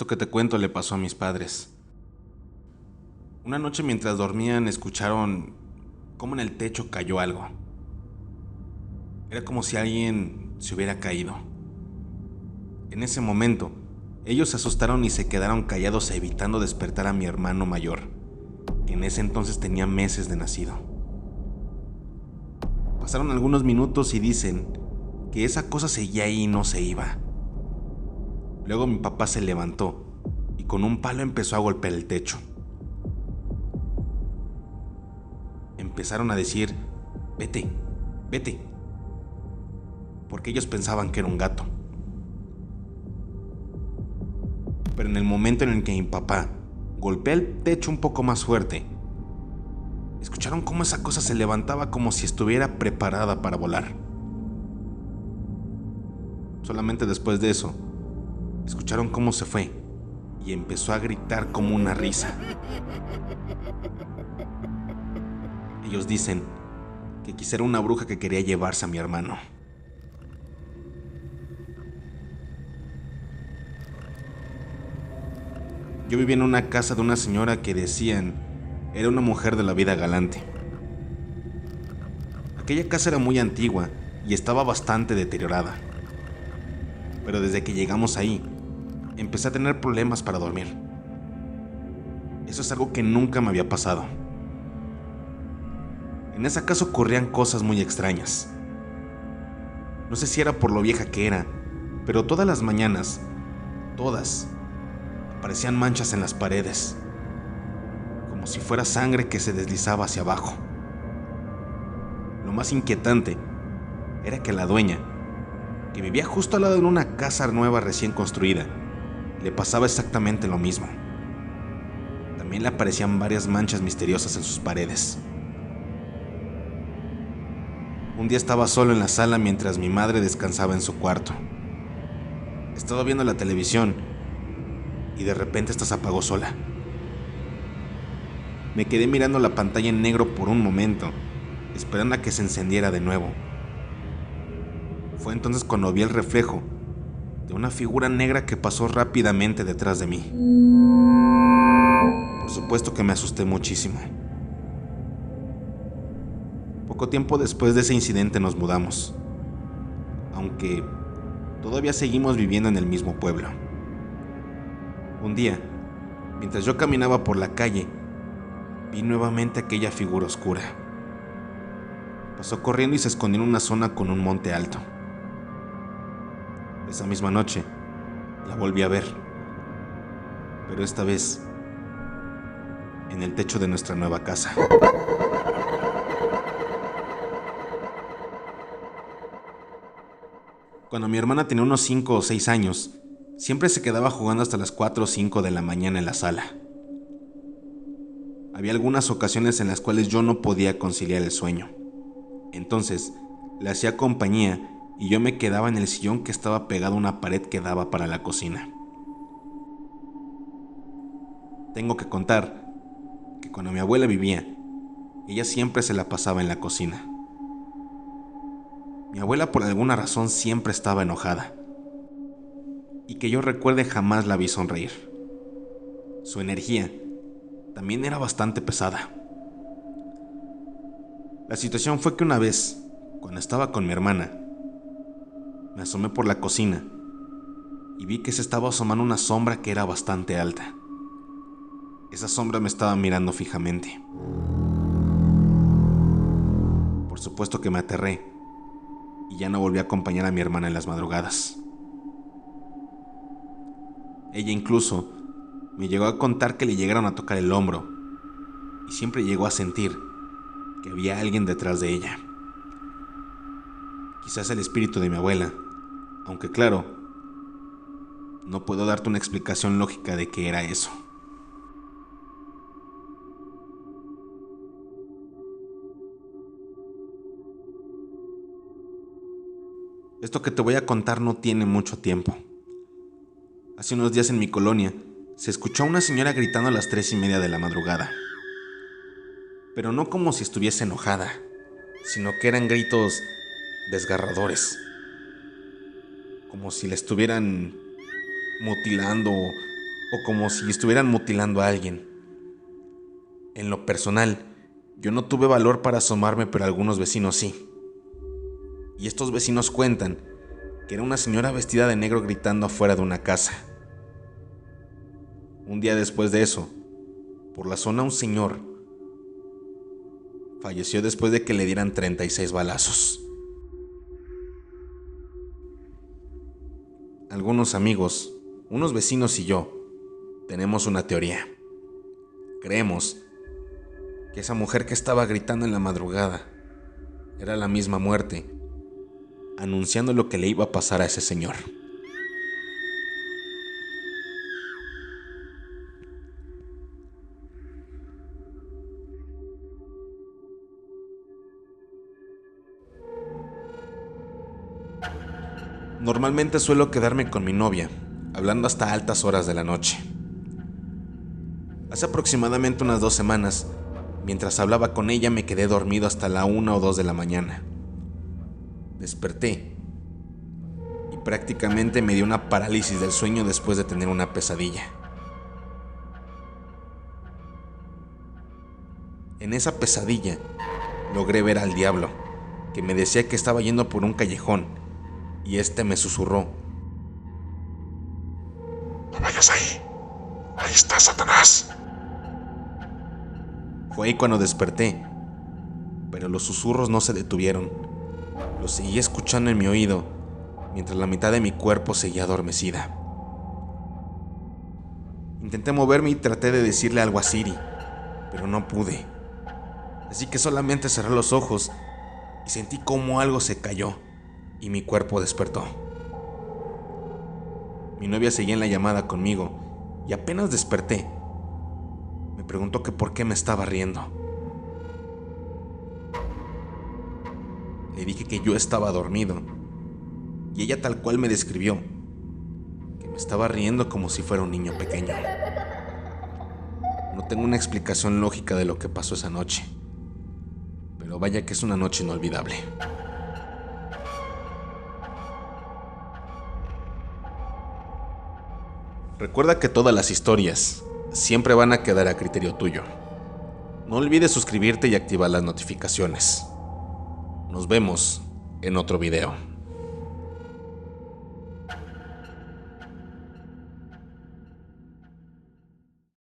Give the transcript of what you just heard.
Esto que te cuento le pasó a mis padres. Una noche mientras dormían escucharon cómo en el techo cayó algo. Era como si alguien se hubiera caído. En ese momento, ellos se asustaron y se quedaron callados evitando despertar a mi hermano mayor, que en ese entonces tenía meses de nacido. Pasaron algunos minutos y dicen que esa cosa seguía ahí y no se iba. Luego mi papá se levantó y con un palo empezó a golpear el techo. Empezaron a decir, vete, vete, porque ellos pensaban que era un gato. Pero en el momento en el que mi papá golpea el techo un poco más fuerte, escucharon cómo esa cosa se levantaba como si estuviera preparada para volar. Solamente después de eso, escucharon cómo se fue y empezó a gritar como una risa. Ellos dicen que quizá era una bruja que quería llevarse a mi hermano. Yo vivía en una casa de una señora que decían era una mujer de la vida galante. Aquella casa era muy antigua y estaba bastante deteriorada. Pero desde que llegamos ahí, empecé a tener problemas para dormir. Eso es algo que nunca me había pasado. En esa casa ocurrían cosas muy extrañas. No sé si era por lo vieja que era, pero todas las mañanas, todas, aparecían manchas en las paredes, como si fuera sangre que se deslizaba hacia abajo. Lo más inquietante era que la dueña, que vivía justo al lado de una casa nueva recién construida, le pasaba exactamente lo mismo. También le aparecían varias manchas misteriosas en sus paredes. Un día estaba solo en la sala mientras mi madre descansaba en su cuarto. Estaba viendo la televisión y de repente esta se apagó sola. Me quedé mirando la pantalla en negro por un momento, esperando a que se encendiera de nuevo. Fue entonces cuando vi el reflejo de una figura negra que pasó rápidamente detrás de mí. Por supuesto que me asusté muchísimo. Poco tiempo después de ese incidente nos mudamos, aunque todavía seguimos viviendo en el mismo pueblo. Un día, mientras yo caminaba por la calle, vi nuevamente aquella figura oscura. Pasó corriendo y se escondió en una zona con un monte alto. Esa misma noche, la volví a ver, pero esta vez en el techo de nuestra nueva casa. Cuando mi hermana tenía unos 5 o 6 años, siempre se quedaba jugando hasta las 4 o 5 de la mañana en la sala. Había algunas ocasiones en las cuales yo no podía conciliar el sueño. Entonces, le hacía compañía y yo me quedaba en el sillón que estaba pegado a una pared que daba para la cocina. Tengo que contar que cuando mi abuela vivía, ella siempre se la pasaba en la cocina. Mi abuela por alguna razón siempre estaba enojada, y que yo recuerde jamás la vi sonreír. Su energía también era bastante pesada. La situación fue que una vez, cuando estaba con mi hermana, me asomé por la cocina y vi que se estaba asomando una sombra que era bastante alta. Esa sombra me estaba mirando fijamente. Por supuesto que me aterré y ya no volví a acompañar a mi hermana en las madrugadas. Ella incluso me llegó a contar que le llegaron a tocar el hombro y siempre llegó a sentir que había alguien detrás de ella. Quizás el espíritu de mi abuela, aunque claro, no puedo darte una explicación lógica de qué era eso. Esto que te voy a contar no tiene mucho tiempo. Hace unos días en mi colonia se escuchó a una señora gritando a las 3:30 de la madrugada. Pero no como si estuviese enojada, sino que eran gritos desgarradores. Como si la estuvieran mutilando o como si estuvieran mutilando a alguien. En lo personal, yo no tuve valor para asomarme, pero algunos vecinos sí. Y estos vecinos cuentan que era una señora vestida de negro gritando afuera de una casa. Un día después de eso, por la zona un señor falleció después de que le dieran 36 balazos. Algunos amigos, unos vecinos y yo, tenemos una teoría. Creemos que esa mujer que estaba gritando en la madrugada era la misma muerte, anunciando lo que le iba a pasar a ese señor. Normalmente suelo quedarme con mi novia, hablando hasta altas horas de la noche. Hace aproximadamente unas 2 semanas, mientras hablaba con ella, me quedé dormido hasta la 1 o 2 de la mañana. Desperté y prácticamente me dio una parálisis del sueño después de tener una pesadilla. En esa pesadilla logré ver al diablo, que me decía que estaba yendo por un callejón, y me susurró: No vayas ahí. Ahí está Satanás. Fue ahí cuando desperté, pero los susurros no se detuvieron. Los seguí escuchando en mi oído, mientras la mitad de mi cuerpo seguía adormecida. Intenté moverme y traté de decirle algo a Siri, pero no pude. Así que solamente cerré los ojos y sentí como algo se cayó y mi cuerpo despertó. Mi novia seguía en la llamada conmigo y apenas desperté, me preguntó que por qué me estaba riendo. Le dije que yo estaba dormido y ella tal cual me describió, que me estaba riendo como si fuera un niño pequeño. No tengo una explicación lógica de lo que pasó esa noche, pero vaya que es una noche inolvidable. Recuerda que todas las historias siempre van a quedar a criterio tuyo. No olvides suscribirte y activar las notificaciones. Nos vemos en otro video.